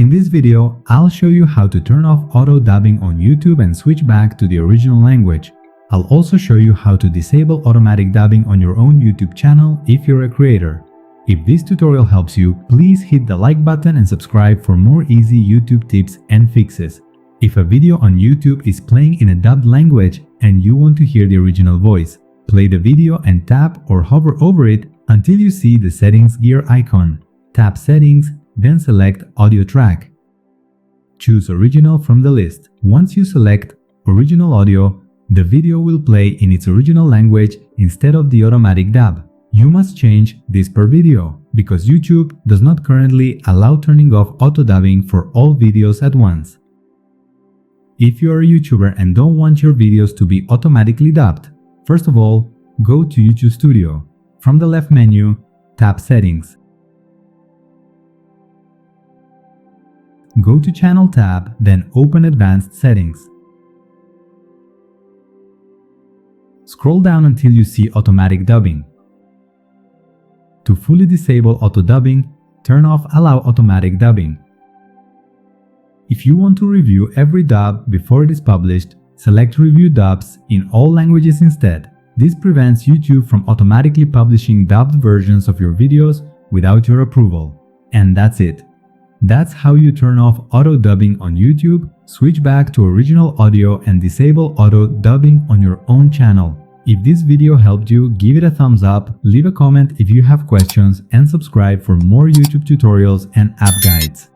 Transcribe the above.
In this video, I'll show you how to turn off auto dubbing on YouTube and switch back to the original language. I'll also show you how to disable automatic dubbing on your own YouTube channel if you're a creator. If this tutorial helps you, please hit the like button and subscribe for more easy YouTube tips and fixes. If a video on YouTube is playing in a dubbed language and you want to hear the original voice, play the video and tap or hover over it until you see the settings gear icon. Tap Settings, then select Audio Track. Choose Original from the list. Once you select Original Audio, the video will play in its original language instead of the automatic dub. You must change this per video, because YouTube does not currently allow turning off auto dubbing for all videos at once. If you are a YouTuber and don't want your videos to be automatically dubbed, first of all, go to YouTube Studio. From the left menu, tap Settings. Go to Channel tab, then open Advanced Settings. Scroll down until you see Automatic Dubbing. To fully disable auto dubbing, turn off Allow Automatic Dubbing. If you want to review every dub before it is published, select Review Dubs in all languages instead. This prevents YouTube from automatically publishing dubbed versions of your videos without your approval. And that's it. That's how you turn off auto dubbing on YouTube, switch back to original audio and disable auto dubbing on your own channel. If this video helped you, give it a thumbs up, leave a comment if you have questions, and subscribe for more YouTube tutorials and app guides.